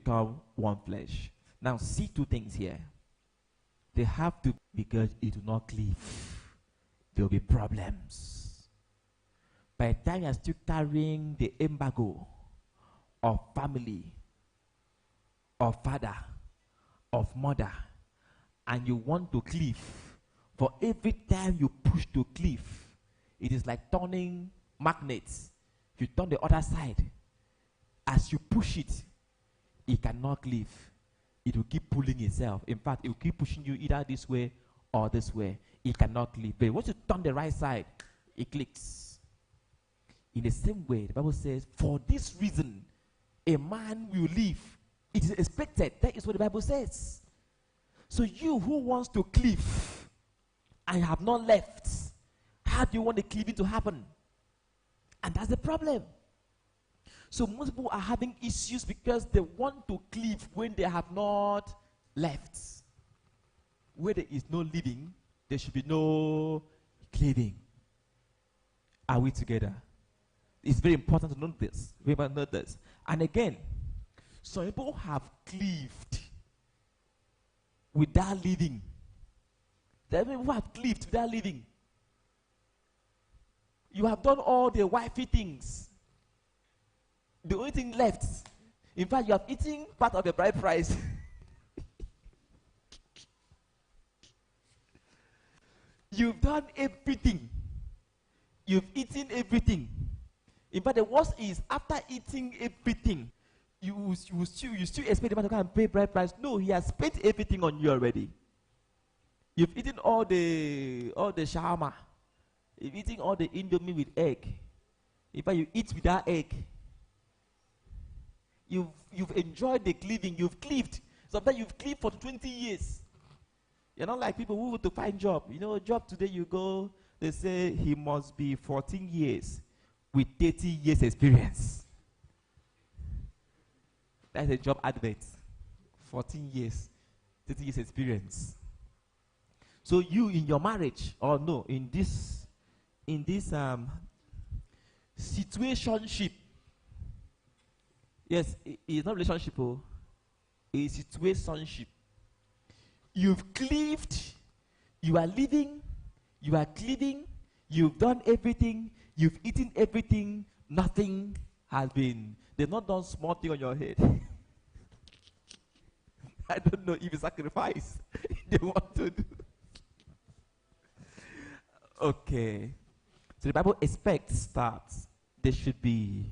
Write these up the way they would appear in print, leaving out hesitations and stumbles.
become one flesh. Now, see two things here. They have to, because it will not cleave. There will be problems. By the time you are still carrying the embargo of family, of father, of mother, and you want to cleave, for every time you push to cleave, it is like turning magnets. If you turn the other side, as you push it, it cannot cleave. It will keep pulling itself. In fact, it will keep pushing you either this way or this way. It cannot cleave. But once you turn the right side, it clicks. In the same way, the Bible says, for this reason, a man will live. It is expected. That is what the Bible says. So you who wants to cleave and have not left, how do you want the cleaving to happen? And that's the problem. So most people are having issues because they want to cleave when they have not left. Where there is no living, there should be no cleaving. Are we together? It's very important to note this. Remember, note this. And again, some people have cleaved without living. There are people who have cleaved without living. You have done all the wifey things. The only thing left, in fact, you have eaten part of the bride price. You've done everything. You've eaten everything. In fact, the worst is, after eating everything, you still expect the man to come and pay bride price. No, he has spent everything on you already. You've eaten all the shawarma. You've eaten all the indomie with egg. In fact, you eat without egg. You've enjoyed the cleaving. You've cleaved. Sometimes you've cleaved for 20 years. You're not like people who go to find job. You know, a job today you go, they say he must be 14 years with 30 years experience. That's a job advert. 14 years, 30 years experience. So you in your marriage, or no, in this situationship. Yes, it's not relationship, it's situationship. You've cleaved, you are living, you are cleaving, you've done everything, you've eaten everything, nothing has been. They've not done small thing on your head. I don't know if it's sacrifice they want to do. Okay. So the Bible expects that there should be,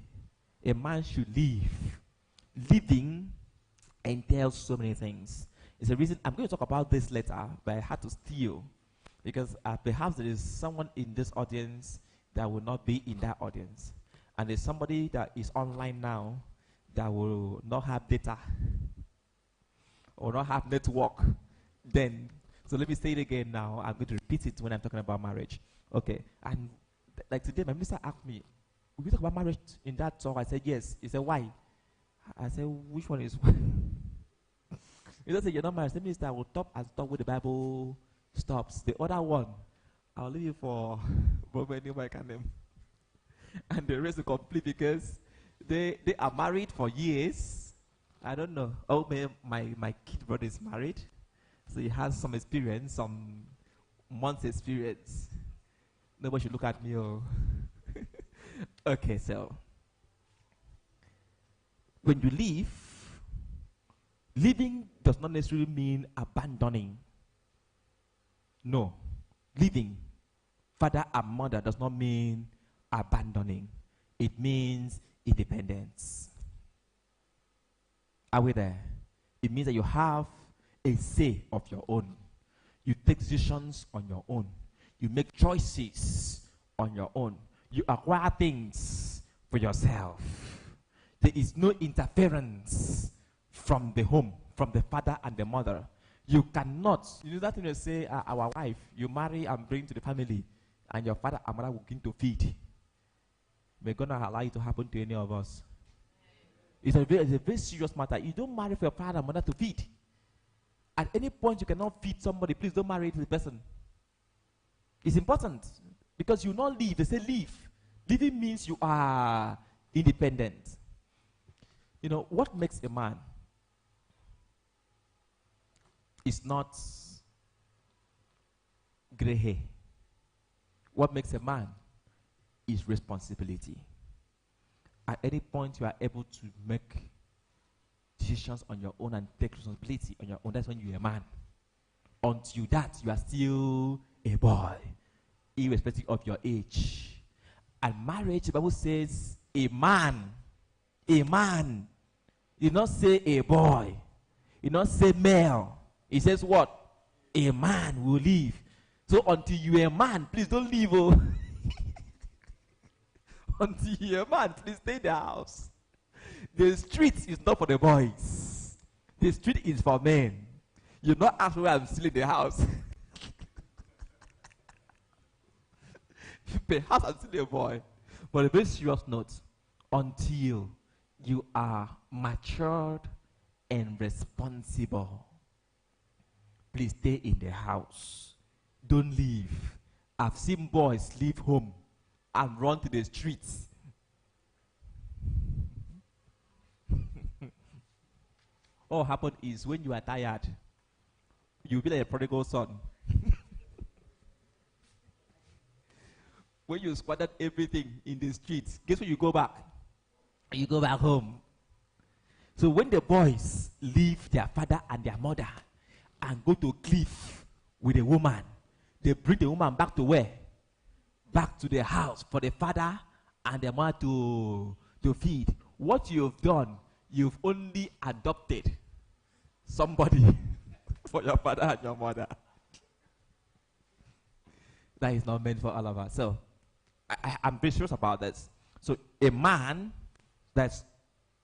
a man should live. Living entails so many things. It's a reason I'm going to talk about this later, but I had to steal because perhaps there is someone in this audience that will not be in that audience. And there's somebody that is online now that will not have data or not have network then. So let me say it again now. I'm going to repeat it when I'm talking about marriage. Okay. And like today, my minister asked me, will you talk about marriage in that talk? I said, yes. He said, why? I said, which one is one? He doesn't say, you're not married. The minister will stop and stop where the Bible stops. The other one, I'll leave it for and the rest will complete because they are married for years. I don't know. Oh, my kid brother is married. So he has some experience, some months experience. Nobody should look at me. Oh. Okay, so when you leave, living does not necessarily mean abandoning. No. Living, father and mother, does not mean abandoning. It means independence. Are we there? It means that you have a say of your own. You take decisions on your own. You make choices on your own. You acquire things for yourself. There is no interference from the home, from the father and the mother. You cannot, you know that thing you say, our wife, you marry and bring to the family, and your father and mother will begin to feed. We're going to allow it to happen to any of us. It's a very serious matter. You don't marry for your father and mother to feed. At any point you cannot feed somebody, please don't marry the person. It's important because you not live. They say live. Living means you are independent. You know, what makes a man is not gray hair. What makes a man is responsibility. At any point you are able to make decisions on your own and take responsibility on your own, that's when you're a man. Until that, you are still a boy, irrespective of your age. And marriage, the Bible says, a man, you not say a boy, you not say male. It says what? A man will live. So until you're a man, please don't leave. Oh. Until you're a man, please stay in the house. The street is not for the boys. The street is for men. You're not asking why I'm still in the house. Perhaps I'm still a boy. But a very serious note, until you are matured and responsible, please stay in the house. Don't leave. I've seen boys leave home and run to the streets. All happened is when you are tired, you'll be like a prodigal son. When you squandered everything in the streets, guess where you go back? You go back home. So when the boys leave their father and their mother and go to cliff with a woman, they bring the woman back to where? Back to the house for the father and the mother to feed. What you've done, you've only adopted somebody for your father and your mother. That is not meant for all of us. So I'm very serious about this. So a man, that's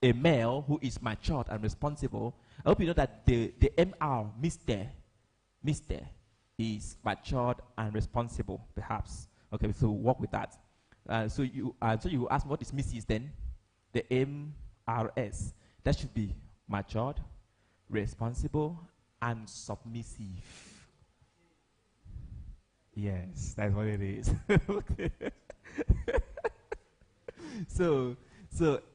a male who is matured and responsible. I hope you know that the MR, Mr. is matured and responsible, perhaps. Okay, so work with that. So you ask, what is Mrs. then? The MRS. That should be matured, responsible, and submissive. Yes, that's what it is. Okay. So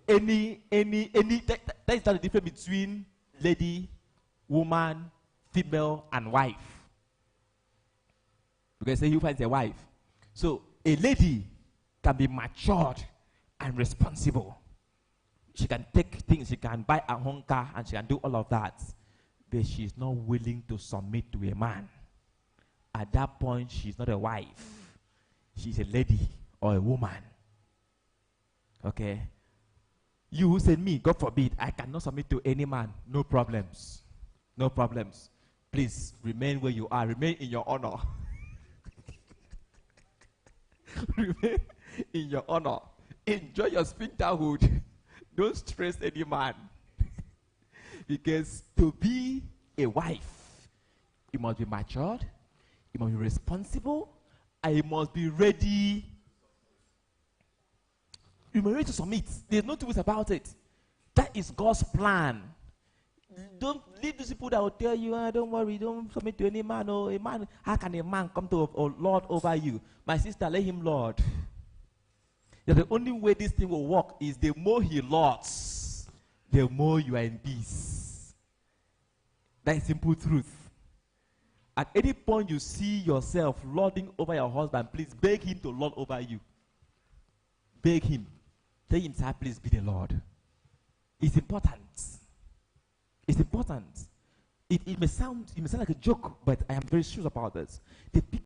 any that is not the difference between lady, woman, female, and wife. Because say you find a wife. So a lady can be matured and responsible. She can take things, she can buy a home car, and she can do all of that. But she is not willing to submit to a man. At that point, she's not a wife. She's a lady or a woman. Okay? You who said me, God forbid, I cannot submit to any man. No problems. No problems. Please remain where you are. Remain in your honor. Remain in your honor. Enjoy your spinterhood. Don't stress any man. Because to be a wife, you must be matured, you must be responsible, and you must be ready. You must be ready to submit. There's no two ways about it. That is God's plan. Don't leave these people that will tell you, don't worry, don't submit to any man. Oh, a man, how can a man come to a lord over you? My sister, let him lord. The only way this thing will work is the more he lords, the more you are in peace. That is simple truth. At any point you see yourself lording over your husband, please beg him to lord over you. Beg him. Tell him, sir, please be the Lord. It's important. It's important. It may sound like a joke, but I am very serious about this. The people